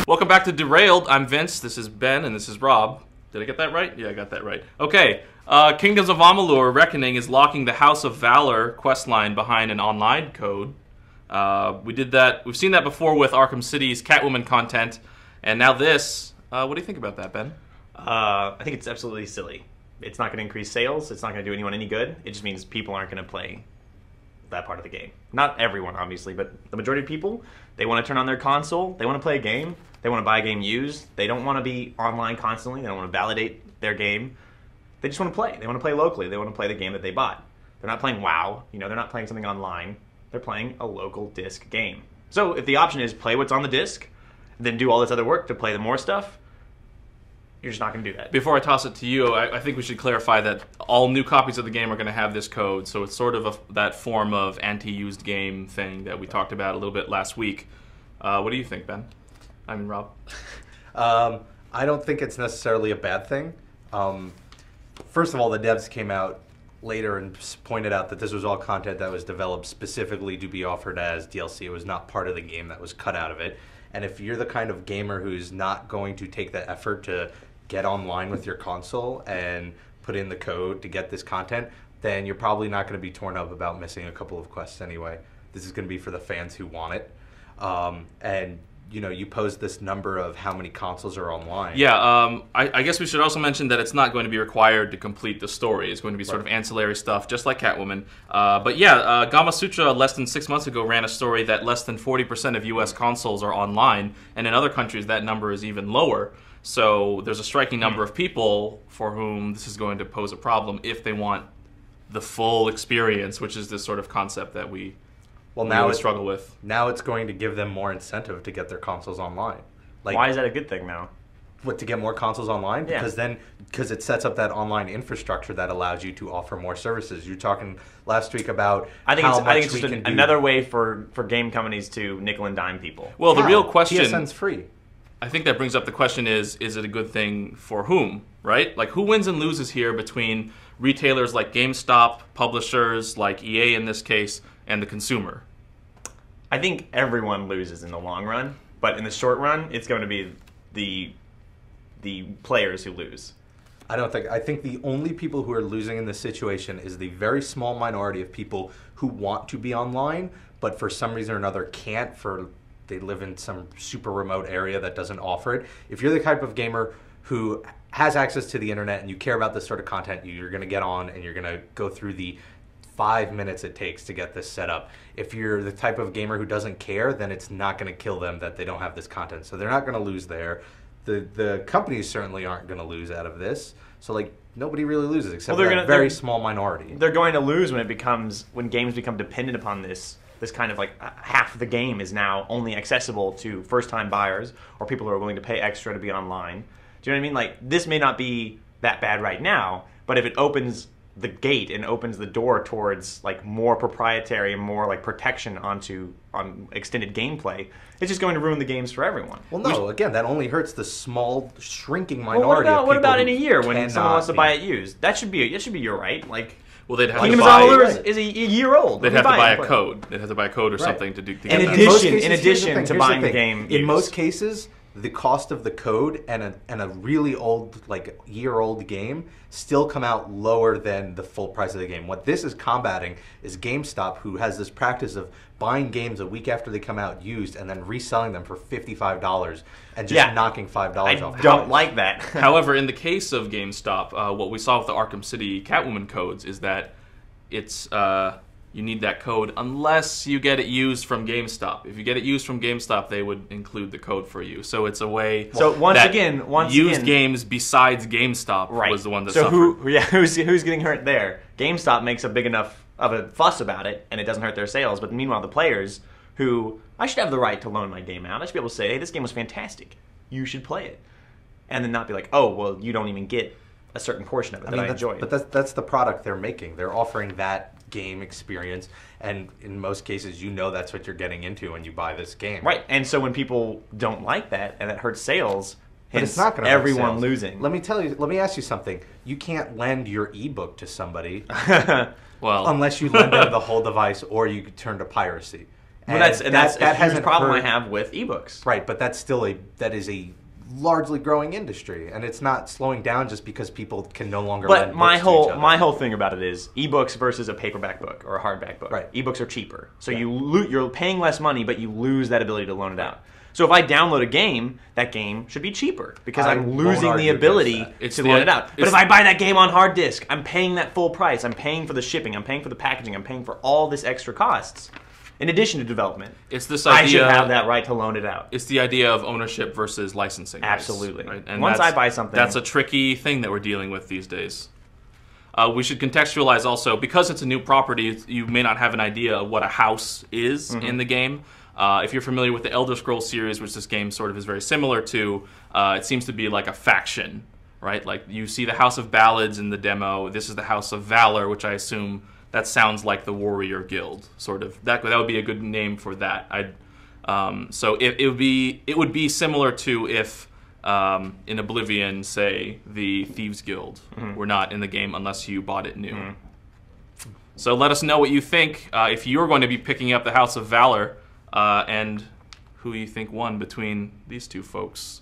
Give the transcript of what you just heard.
Welcome back to Derailed. I'm Vince, this is Ben, and this is Rob. Did I get that right? Yeah, I got that right. Okay, Kingdoms of Amalur Reckoning is locking the House of Valor questline behind an online code. We did that. We've seen that before with Arkham City's Catwoman content, and now this. What do you think about that, Ben? I think it's absolutely silly. It's not going to increase sales. It's not going to do anyone any good. It just means people aren't going to play that part of the game. Not everyone, obviously, but the majority of people, they want to turn on their console. They want to play a game. They want to buy a game used. They don't want to be online constantly. They don't want to validate their game. They just want to play. They want to play locally. They want to play the game that they bought. They're not playing WoW. You know, they're not playing something online. They're playing a local disc game. So if the option is play what's on the disc, then do all this other work to play the more stuff, you're just not going to do that. Before I toss it to you, I think we should clarify that all new copies of the game are going to have this code, so it's sort of that form of anti-used game thing that we talked about a little bit last week. What do you think, Ben? I mean, Rob? I don't think it's necessarily a bad thing. First of all, the devs came out later and pointed out that this was all content that was developed specifically to be offered as DLC. It was not part of the game that was cut out of it. And if you're the kind of gamer who's not going to take the effort to get online with your console and put in the code to get this content, then you're probably not going to be torn up about missing a couple of quests anyway. This is going to be for the fans who want it. And you know, you posed this number of how many consoles are online. Yeah, I guess we should also mention that it's not going to be required to complete the story. It's going to be sort of ancillary stuff, just like Catwoman. But yeah, Gamasutra less than 6 months ago ran a story that less than 40% of US consoles are online, and in other countries that number is even lower. So there's a striking number of people for whom this is going to pose a problem if they want the full experience, which is this sort of concept that we struggle with. Now it's going to give them more incentive to get their consoles online. Like, why is that a good thing now? What, to get more consoles online? Yeah. Because it sets up that online infrastructure that allows you to offer more services. You're talking last week about I think it's just another way for game companies to nickel and dime people. Well, the real question... PSN's free. I think that brings up the question is it a good thing for whom, right? Like, who wins and loses here between retailers like GameStop, publishers like EA in this case, and the consumer? I think everyone loses in the long run, but in the short run, it's going to be the players who lose. I think the only people who are losing in this situation is the very small minority of people who want to be online, but for some reason or another can't. They live in some super remote area that doesn't offer it. If you're the type of gamer who has access to the internet and you care about this sort of content, you're going to get on and you're going to go through the 5 minutes it takes to get this set up. If you're the type of gamer who doesn't care, then it's not going to kill them that they don't have this content. So they're not going to lose there. The companies certainly aren't going to lose out of this. So like nobody really loses except for a very small minority. They're going to lose when games become dependent upon this kind of like half of the game is now only accessible to first-time buyers or people who are willing to pay extra to be online. Do you know what I mean? Like, this may not be that bad right now, but if it opens the gate and opens the door towards like more proprietary and more like protection on extended gameplay, it's just going to ruin the games for everyone. Well, no, again, that only hurts the small, shrinking minority. Well, what about in a year when someone wants to buy it used? That should be your right. Like, well, they'd have Kingdoms to buy. of Amalur is a year old. They'd have to buy a code. They'd have to buy a code or something to get that. In addition to buying the game, in most cases, the cost of the code and a really old, like year-old game, still come out lower than the full price of the game. What this is combating is GameStop, who has this practice of buying games a week after they come out used and then reselling them for $55 and just knocking $5 off. I don't like that. However, in the case of GameStop, what we saw with the Arkham City Catwoman codes is that it's you need that code unless you get it used from GameStop. If you get it used from GameStop, they would include the code for you. So it's a way. So once again, used games besides GameStop was the one that suffered. Who's getting hurt there? GameStop makes a big enough of a fuss about it, and it doesn't hurt their sales. But meanwhile, the players who I should have the right to loan my game out. I should be able to say, "Hey, this game was fantastic. You should play it," and then not be like, "Oh, well, you don't even get a certain portion of it that I enjoy." But that's the product they're making. They're offering that game experience, and in most cases you know that's what you're getting into when you buy this game. Right, and so when people don't like that and that hurts sales, but it's not going to everyone losing. Let me ask you something. You can't lend your ebook to somebody well, unless you lend them the whole device or you turn to piracy. Well, that's a huge hasn't problem hurt- I have with ebooks. Right, but that's still that is a largely growing industry, and it's not slowing down just because people can no longer. But lend my books to each whole other. my whole thing about it is ebooks versus a paperback book or a hardback book. Right. Ebooks are cheaper, so Yeah. you're paying less money, but you lose that ability to loan it out. So if I download a game, that game should be cheaper because I I'm won't losing the argue ability against It's to the- loan it out. But it's- if I buy that game on hard disk, I'm paying that full price. I'm paying for the shipping. I'm paying for the packaging. I'm paying for all this extra costs. In addition to development, It's this I should idea. have that right to loan it out. It's the idea of ownership versus licensing. rights, Absolutely. right? And Once that's- I buy something- that's a tricky thing that we're dealing with these days. We should contextualize also, because it's a new property, you may not have an idea of what a house is in the game. If you're familiar with the Elder Scrolls series, which this game sort of is very similar to, it seems to be like a faction, right? Like you see the House of Ballads in the demo. This is the House of Valor, which I assume that sounds like the Warrior Guild, sort of. That would be a good name for that. So it would be similar to if in Oblivion, say, the Thieves Guild were not in the game unless you bought it new. So let us know what you think if you're going to be picking up the House of Valor and who you think won between these two folks.